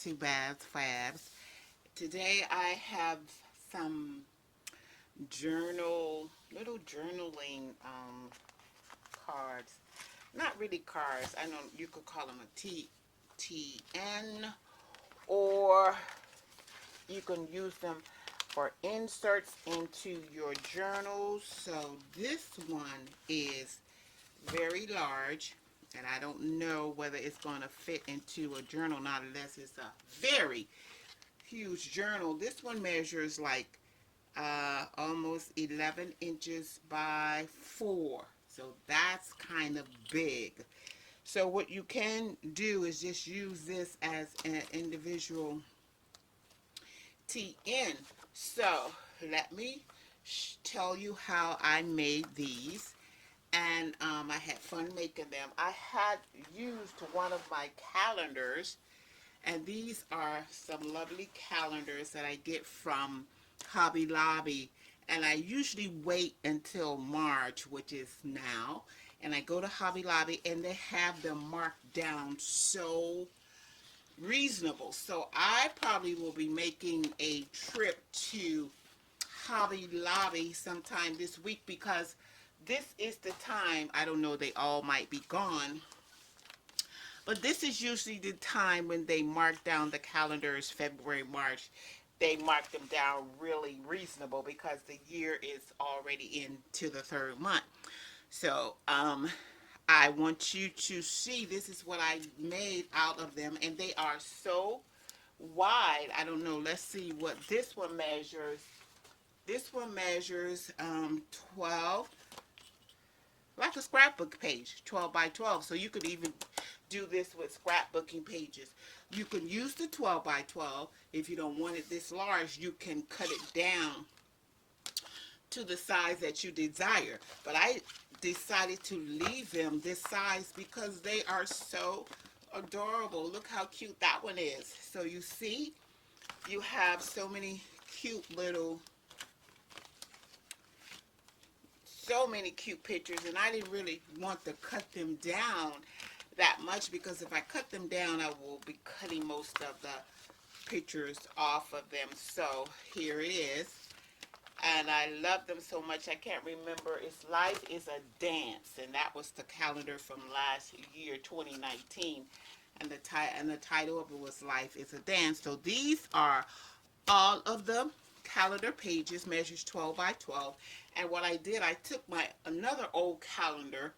to Babs Fabs. Today I have some little journaling cards. Not really cards. I know you could call them a TN, or you can use them for inserts into your journals. So this one is very large, and I don't know whether it's going to fit into a journal, not unless it's a very huge journal. This one measures like almost 11 inches by 4. So that's kind of big. So what you can do is just use this as an individual TN. So let me tell you how I made these. And I had fun making them. I had used one of my calendars, and these are some lovely calendars that I get from Hobby Lobby. And I usually wait until March, which is now, and I go to Hobby Lobby and they have them marked down so reasonable. So I probably will be making a trip to Hobby Lobby sometime this week, because this is the time. I don't know, they all might be gone, but this is usually the time when they mark down the calendars. February, March, they mark them down really reasonable because the year is already into the third month. So I want you to see, this is what I made out of them, and they are so wide. I don't know, let's see what this one measures. This one measures 12, like a scrapbook page, 12 by 12. So you could even do this with scrapbooking pages. You can use the 12 by 12. If you don't want it this large, you can cut it down to the size that you desire. But I decided to leave them this size because they are so adorable. Look how cute that one is. So you see, you have so many cute little, so many cute pictures, and I didn't really want to cut them down that much, because if I cut them down I will be cutting most of the pictures off of them. So here it is, and I love them so much. I can't remember, it's Life is a Dance, and that was the calendar from last year, 2019, and the title of it was Life is a Dance. So these are all of the calendar pages, measures 12 by 12. And what I did, I took my another old calendar.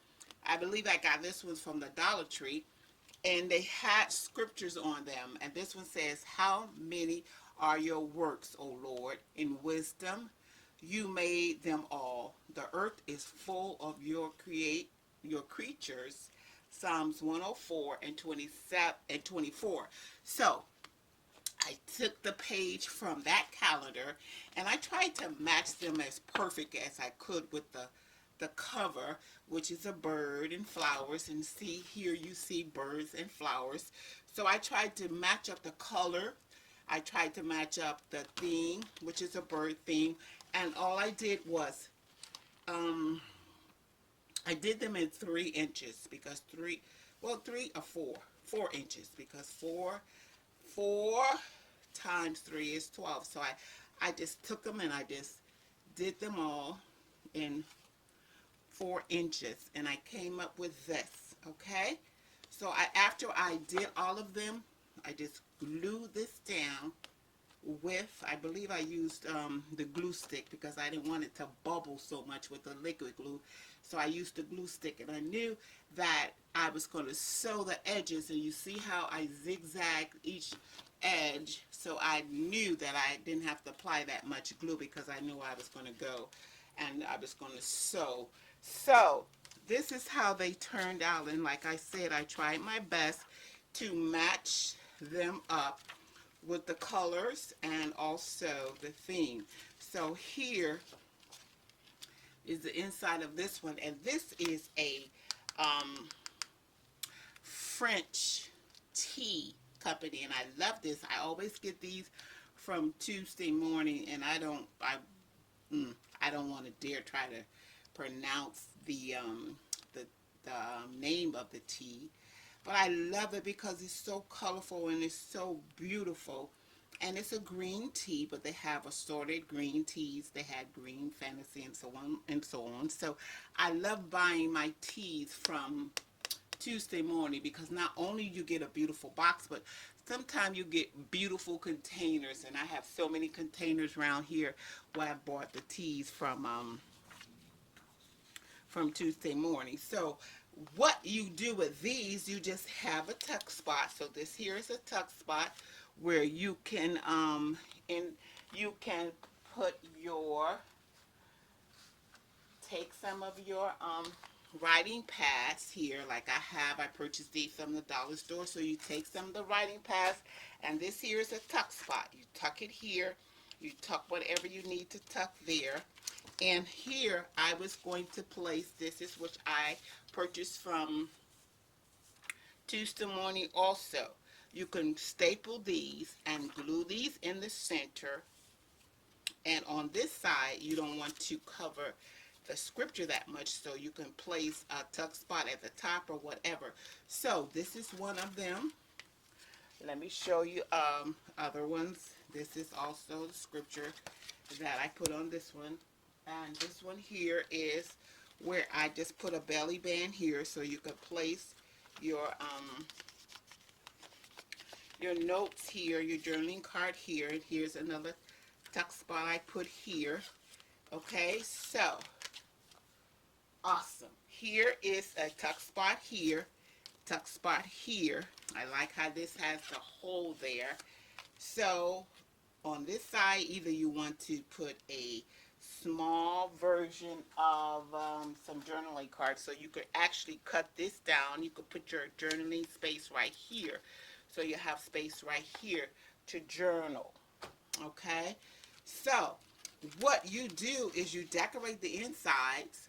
I believe I got this one from the Dollar Tree, and they had scriptures on them. And this one says, "How many are your works, O Lord? In wisdom you made them all. The earth is full of your creatures." Psalms 104 and 27 and 24. So I took the page from that calendar and I tried to match them as perfect as I could with the cover, which is a bird and flowers. And see here, you see birds and flowers. So I tried to match up the color. I tried to match up the theme, which is a bird theme. And all I did was, um, I did them in 3 inches, because well, 3 or 4 inches, because four times 3 is 12. So I just took them and I just did them all in 4 inches, and I came up with this. Okay, so after I did all of them, I just glued this down with, I believe I used the glue stick, because I didn't want it to bubble so much with the liquid glue. So I used the glue stick, and I knew that I was going to sew the edges, and you see how I zigzag each edge. So I knew that I didn't have to apply that much glue, because I knew I was going to go and I was going to sew. So this is how they turned out, and like I said, I tried my best to match them up with the colors and also the theme. So here is the inside of this one, and this is a um, French tea company, and I love this. I always get these from Tuesday Morning, and I don't want to dare try to pronounce the name of the tea, But I love it because it's so colorful and it's so beautiful. And it's a green tea, but they have assorted green teas. They had green fantasy and so on and so on. So I love buying my teas from Tuesday Morning because not only you get a beautiful box, but sometimes you get beautiful containers. And I have so many containers around here where I bought the teas from Tuesday Morning. So what you do with these, you just have a tuck spot. So this here is a tuck spot where you can you can put your take some of your writing pads here, like I purchased these from the dollar store. So you take some of the writing pads, and this here is a tuck spot. You tuck it here, you tuck whatever you need to tuck there. And here I was going to place, this is which I purchased from Tuesday Morning also. You can staple these and glue these in the center. And on this side, you don't want to cover the scripture that much, so you can place a tuck spot at the top or whatever. So this is one of them. Let me show you other ones. This is also the scripture that I put on this one. And this one here is where I just put a belly band here, so you can place your notes here, your journaling card here, and here's another tuck spot I put here. Okay, so awesome. Here is a tuck spot here, tuck spot here. I like how this has the hole there. So on this side, either you want to put a small version of some journaling cards, so you could actually cut this down. You could put your journaling space right here, so you have space right here to journal. Okay, so what you do is you decorate the insides.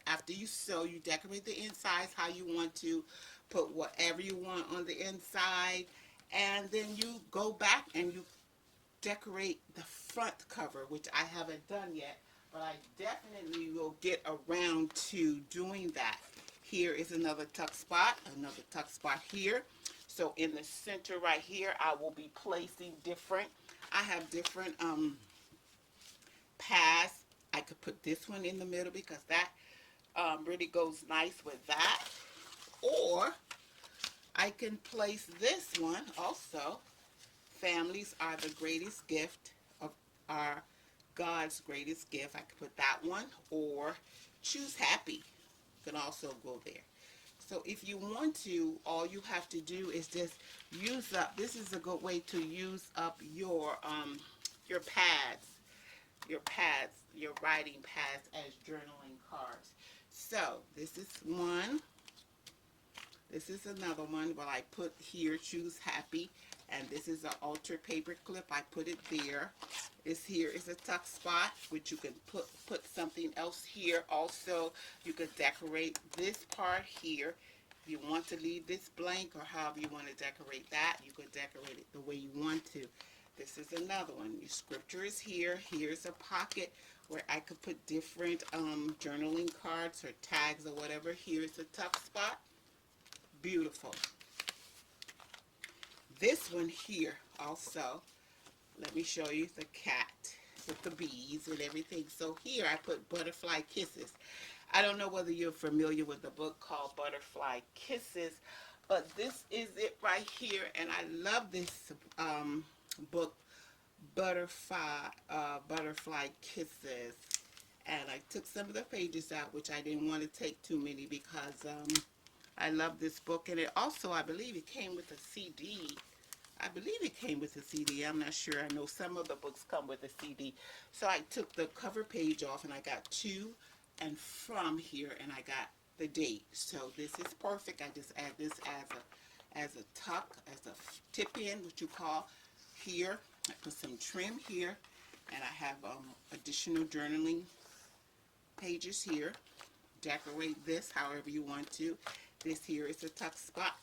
After you sew, you decorate the insides how you want to, put whatever you want on the inside, and then you go back and you decorate the front cover, which I haven't done yet, but I definitely will get around to doing that. Here is another tuck spot here. So in the center right here, I will be placing different, I have different pads. I could put this one in the middle because that really goes nice with that. Or I can place this one also. Families are the greatest gift of our God's greatest gift. I could put that one, or choose happy can also go there. So if you want to, all you have to do is just use up, this is a good way to use up your pads, your writing pads as journaling cards. So this is one. This is another one, but I put here, choose happy. And this is an altered paper clip. I put it there. This here is a tuck spot, which you can put something else here. Also, you could decorate this part here. If you want to leave this blank or however you want to decorate that, you could decorate it the way you want to. This is another one. Your scripture is here. Here's a pocket where I could put different journaling cards or tags or whatever. Here's a tuck spot. Beautiful. This one here also, let me show you the cat with the bees and everything. So here I put Butterfly Kisses. I don't know whether you're familiar with the book called Butterfly Kisses, but this is it right here. And I love this book, Butterfly Kisses. And I took some of the pages out, which I didn't want to take too many because I love this book. And it also, I believe it came with a CD. I believe it came with a CD. I'm not sure. I know some of the books come with a CD. So I took the cover page off and I got to and from here, and I got the date. So this is perfect. I just add this as a tuck, as a tip in, what you call here. I put some trim here, and I have additional journaling pages here. Decorate this however you want to. This here is a tuck spot.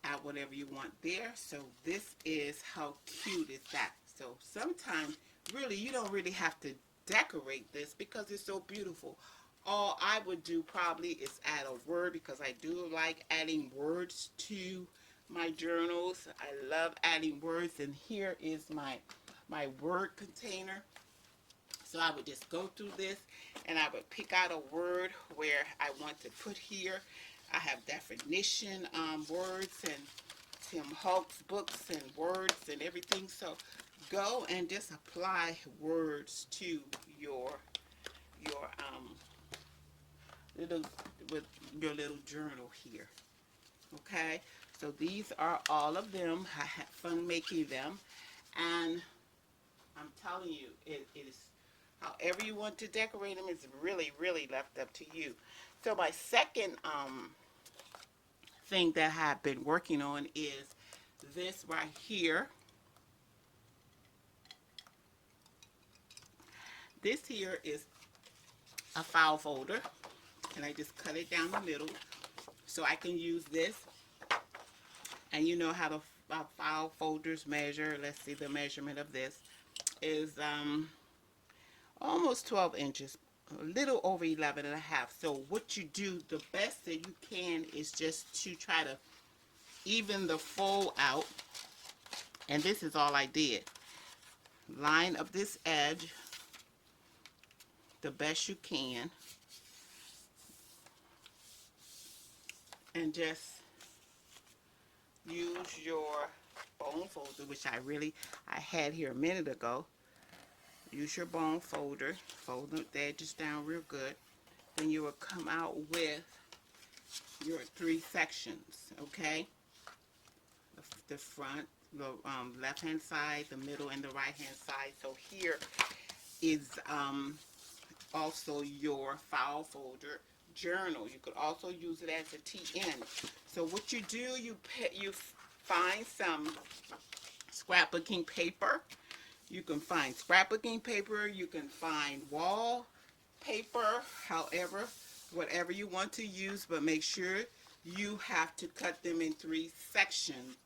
Add whatever you want there. So this is how cute is that. So sometimes really you don't really have to decorate this because it's so beautiful. all I would do probably is add a word, because I do like adding words to my journals. I love adding words, and here is my word container. So I would just go through this, and I would pick out a word where I want to put here. I have definition words and Tim Holtz books and words and everything. So go and just apply words to your little with your little journal here. Okay, so these are all of them. I had fun making them, and I'm telling you, it is however you want to decorate them is really, really left up to you. So my second thing that I've been working on is this right here. This here is a file folder, and I just cut it down the middle so I can use this. And you know how the file folders measure. Let's see, the measurement of this is almost 12 inches, a little over 11 and a half. So what you do, the best that you can, is just to try to even the fold out. And this is all I did. Line up this edge the best you can, and just use your bone folder, which I had here a minute ago. Use your bone folder, fold the edges down real good. Then you will come out with your 3 sections, okay? The front, the left hand side, the middle, and the right hand side. So here is also your file folder journal. You could also use it as a TN. So what you do, you find some scrapbooking paper. You can find scrapbooking paper, you can find wall paper, however, whatever you want to use, but make sure you have to cut them in 3 sections.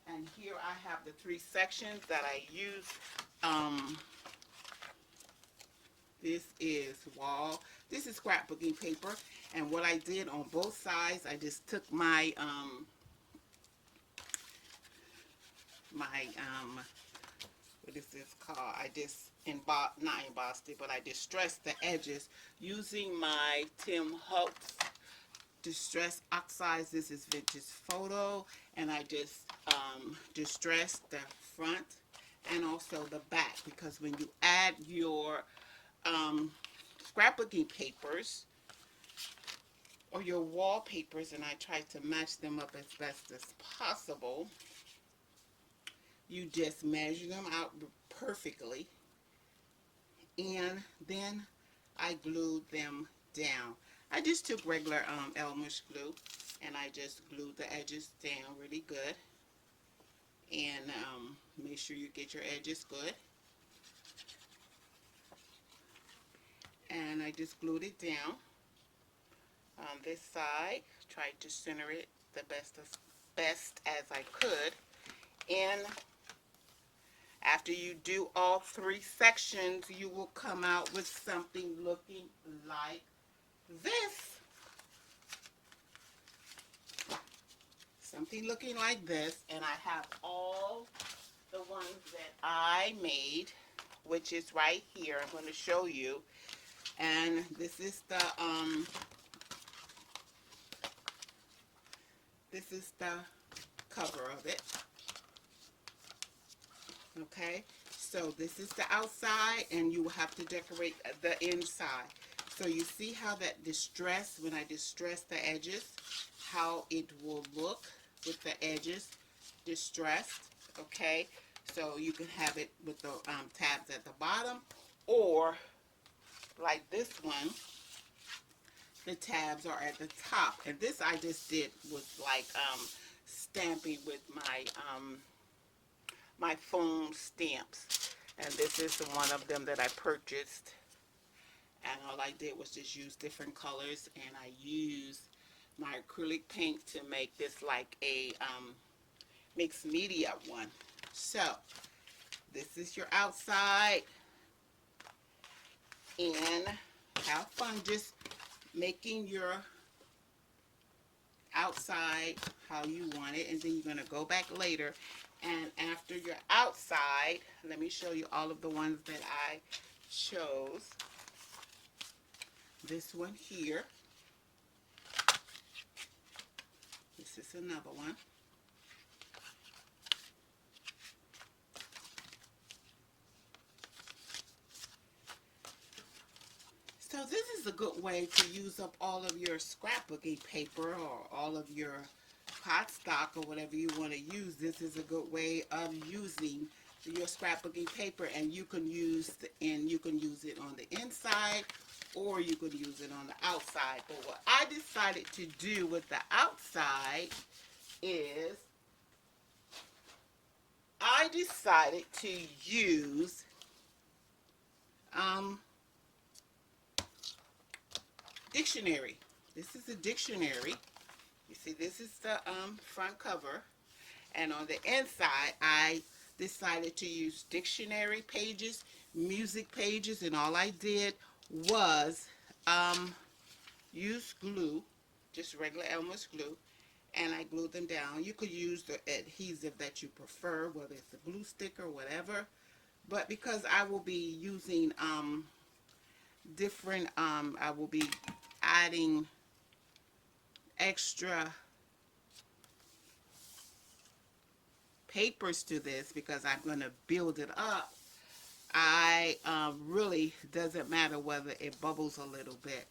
And here I have the 3 sections that I use. This is this is scrapbooking paper, and what I did on both sides, I just took my what is this called? I just not embossed it, but I distressed the edges using my Tim Holtz Distress Oxides. This is Vintage Photo, and I just distressed the front and also the back, because when you add your scrapbooking papers or your wallpapers, and I try to match them up as best as possible, you just measure them out perfectly, and then I glued them down. I just took regular Elmer's glue, and I just glued the edges down really good, and make sure you get your edges good. And I just glued it down on this side. Tried to center it the best as I could. And after you do all 3 sections, you will come out with something looking like this. Something looking like this. And I have all the ones that I made, which is right here. I'm going to show you. And this is the cover of it. Okay, so this is the outside, and you will have to decorate the inside. So you see how that distress, when I distress the edges, how it will look with the edges distressed. Okay, so you can have it with the tabs at the bottom, or like this one, the tabs are at the top. And this I just did with like stamping with my foam stamps, and this is one of them that I purchased, and all I did was just use different colors, and I used my acrylic paint to make this like a mixed media one. So this is your outside, and have fun just making your outside how you want it, and then you're going to go back later, and after you're outside, let me show you all of the ones that I chose. This one here, this is another one. So this is a good way to use up all of your scrapbooking paper or all of your cardstock or whatever you want to use. This is a good way of using your scrapbooking paper, and you can use it on the inside or you could use it on the outside. But what I decided to do with the outside is I decided to use dictionary. This is a dictionary. You see, this is the front cover, and on the inside, I decided to use dictionary pages, music pages, and all I did was use glue, just regular Elmer's glue, and I glued them down. You could use the adhesive that you prefer, whether it's a glue stick or whatever. But because I will be using I will be adding extra papers to this because I'm going to build it up. I really doesn't matter whether it bubbles a little bit.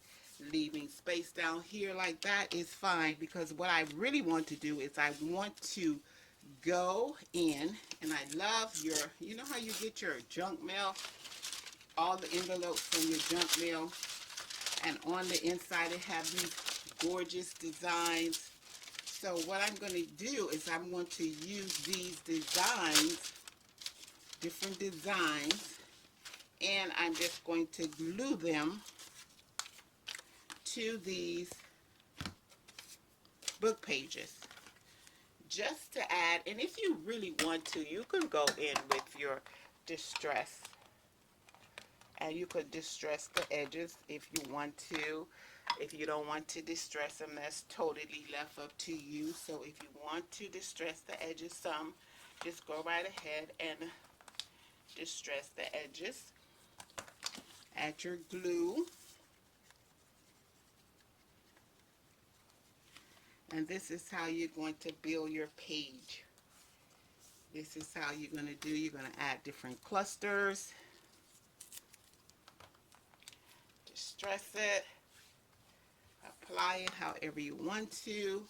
Leaving space down here like that is fine, because what I really want to do is I want to go in, and I love you know how you get your junk mail, all the envelopes from your junk mail, and on the inside it have these gorgeous designs. So what I'm going to do is I'm going to use these designs, different designs, and I'm just going to glue them to these book pages just to add. And if you really want to, you can go in with your distress, and you could distress the edges if you want to. If you don't want to distress them, that's totally left up to you. So if you want to distress the edges some, just go right ahead and distress the edges. Add your glue. And this is how you're going to build your page. This is how you're going to do. You're going to add different clusters. Distress it. Apply it however you want to.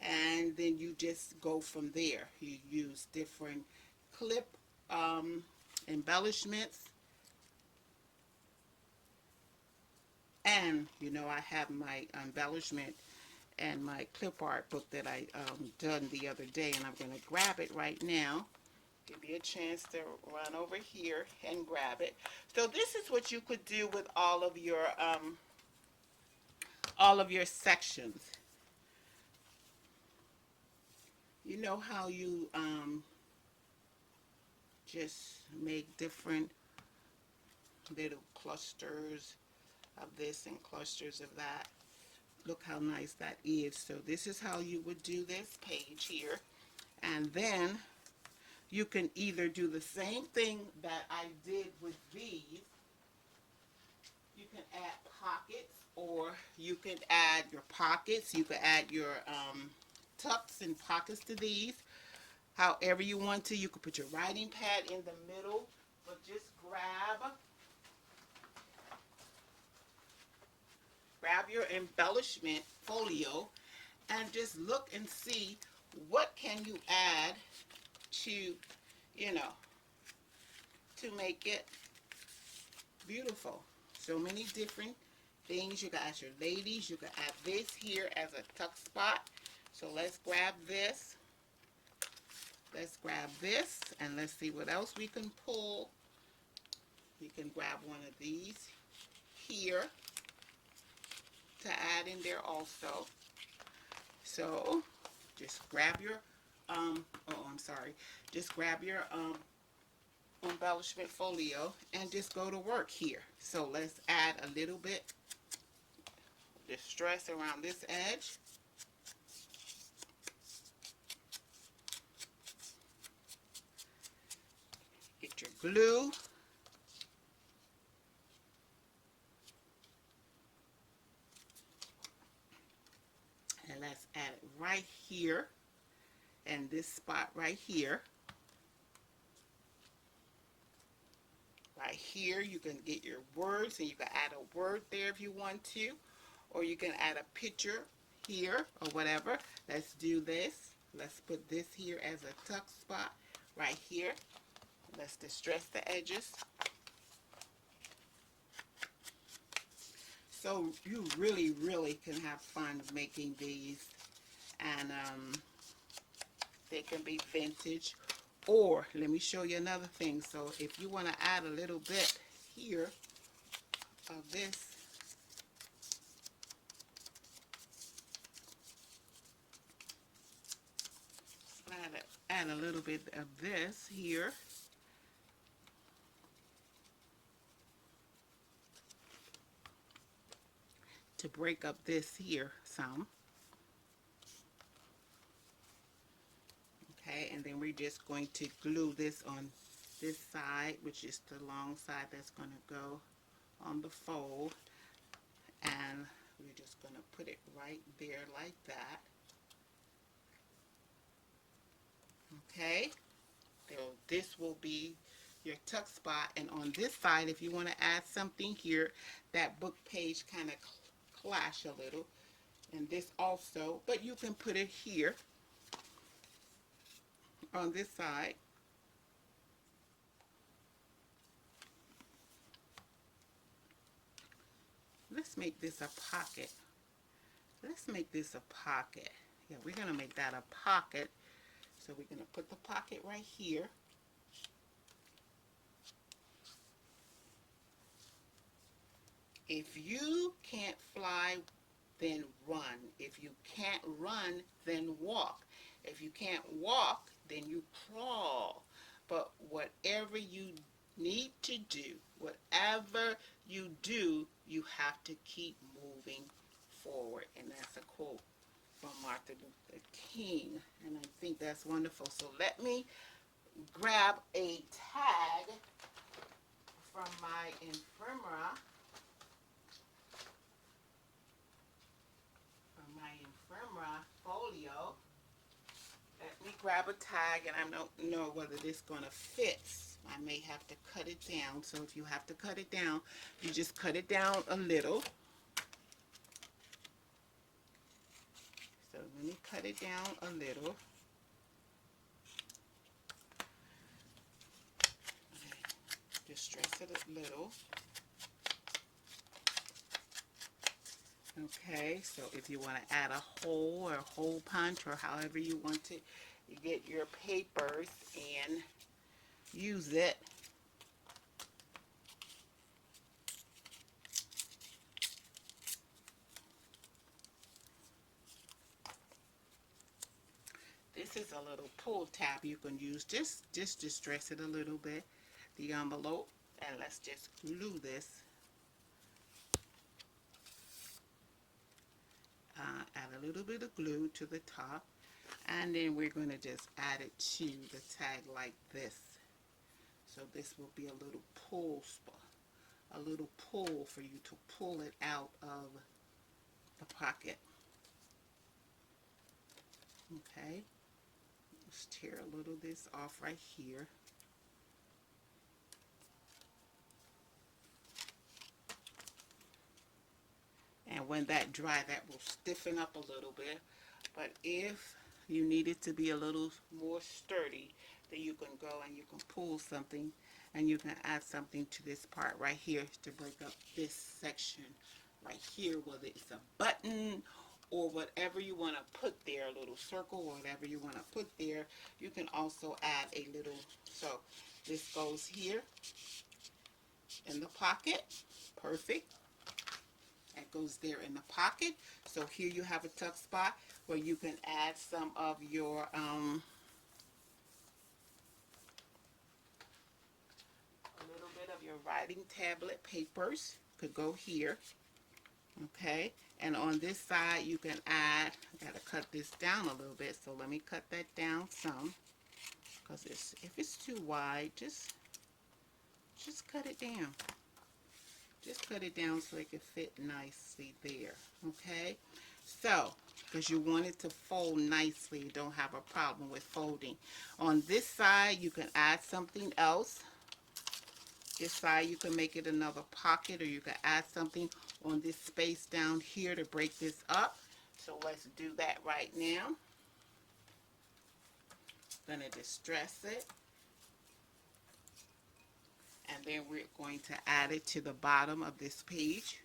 And then you just go from there. You use different clip embellishments. And, you know, I have my embellishment and my clip art book that I done the other day, and I'm going to grab it right now. Give you a chance to run over here and grab it. So this is what you could do with all of your sections. You know how you just make different little clusters of this and clusters of that. Look how nice that is. So this is how you would do this page here. And then you can either do the same thing that I did with these. You can add pockets, or you can add your pockets. You can add your tucks and pockets to these. However you want to. You could put your writing pad in the middle, but just grab your embellishment folio and just look and see what can you add to, you know, to make it beautiful. So many different things. You can add your ladies. You can add this here as a tuck spot. So let's grab this. Let's grab this, and let's see what else we can pull. You can grab one of these here to add in there also. So just grab your just grab your embellishment folio and just go to work here. So let's add a little bit distress around this edge. Get your glue. And let's add it right here and this spot right here. Right here, you can get your words and you can add a word there if you want to, or you can add a picture here or whatever. Let's do this. Let's put this here as a tuck spot right here. Let's distress the edges. So you really, really can have fun making these, and they can be vintage. Or let me show you another thing. So if you want to add a little bit here of this, add a little bit of this here. To break up this here some. Okay, and then we're just going to glue this on this side, which is the long side that's going to go on the fold. And we're just going to put it right there like that. Okay, so this will be your tuck spot. And on this side, if you want to add something here, that book page kind of clash a little. And this also, but you can put it here on this side. Let's make this a pocket. Let's make this a pocket. Yeah, we're going to make that a pocket. So we're going to put the pocket right here. If you can't fly, then run. If you can't run, then walk. If you can't walk, then you crawl. But whatever you need to do, whatever you do, you have to keep moving forward. And that's a quote from Martin Luther King. And I think that's wonderful. So let me grab a tag from my ephemera. Folio. Let me grab a tag, and I don't know whether this is going to fit. I may have to cut it down. So if you have to cut it down, you just cut it down a little. So let me cut it down a little. Just stress it a little. Okay, so if you want to add a hole or a hole punch or however you want to, you get your papers and use it. This is a little pull tab you can use. Just distress it a little bit, the envelope, and let's just glue this. Add a little bit of glue to the top, and then we're going to just add it to the tag like this. So this will be a little pull spot, a little pull for you to pull it out of the pocket. Okay, let's tear a little of this off right here. And when that dry, that will stiffen up a little bit. But if you need it to be a little more sturdy, then you can go and you can pull something and you can add something to this part right here to break up this section right here, whether it's a button or whatever you want to put there, a little circle or whatever you want to put there. You can also add a little, so this goes here in the pocket. Perfect. That goes there in the pocket. So here you have a tuck spot where you can add some of your a little bit of your writing tablet papers could go here. Okay, and on this side you can add, I gotta cut this down a little bit, so let me cut that down some, because if it's too wide, just cut it down. Just cut it down so it can fit nicely there. Okay, so because you want it to fold nicely, you don't have a problem with folding. On this side you can add something else. This side you can make it another pocket, or you can add something on this space down here to break this up. So let's do that right now. Gonna distress it, and then we're going to add it to the bottom of this page.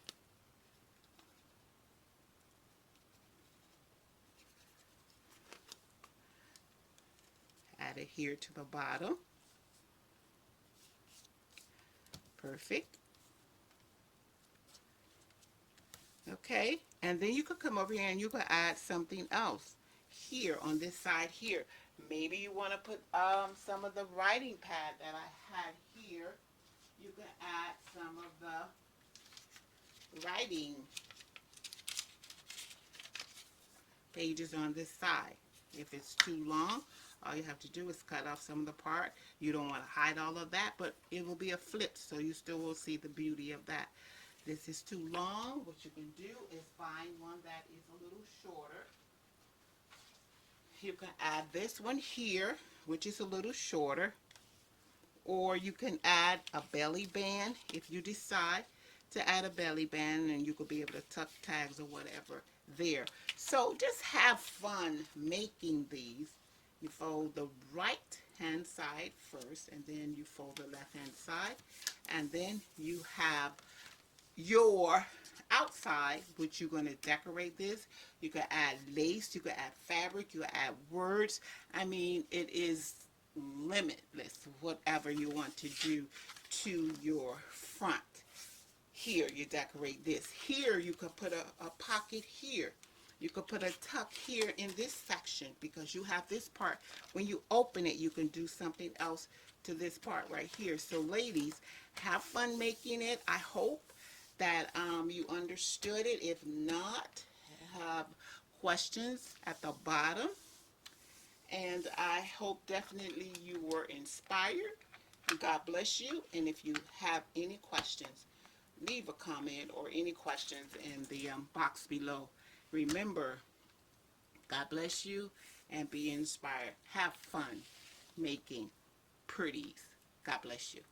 Add it here to the bottom. Perfect. Okay, and then you could come over here and you could add something else here on this side here. Maybe you want to put some of the writing pad that I had here. You can add some of the writing pages on this side. If it's too long, all you have to do is cut off some of the part. You don't want to hide all of that, but it will be a flip, so you still will see the beauty of that. This is too long. What you can do is find one that is a little shorter. You can add this one here, which is a little shorter, or you can add a belly band if you decide to add a belly band, and you could be able to tuck tags or whatever there. So just have fun making these. You fold the right hand side first, and then you fold the left hand side, and then you have your outside, which you're going to decorate this. You can add lace, you can add fabric, you can add words. I mean, it is limitless, whatever you want to do to your front. Here, you decorate this. Here, you could put a pocket here. You could put a tuck here in this section, because you have this part. When you open it, you can do something else to this part right here. So ladies, have fun making it. I hope that you understood it. If not, have questions at the bottom. And I hope definitely you were inspired. God bless you. And if you have any questions, leave a comment or any questions in the box below. Remember, God bless you and be inspired. Have fun making pretties. God bless you.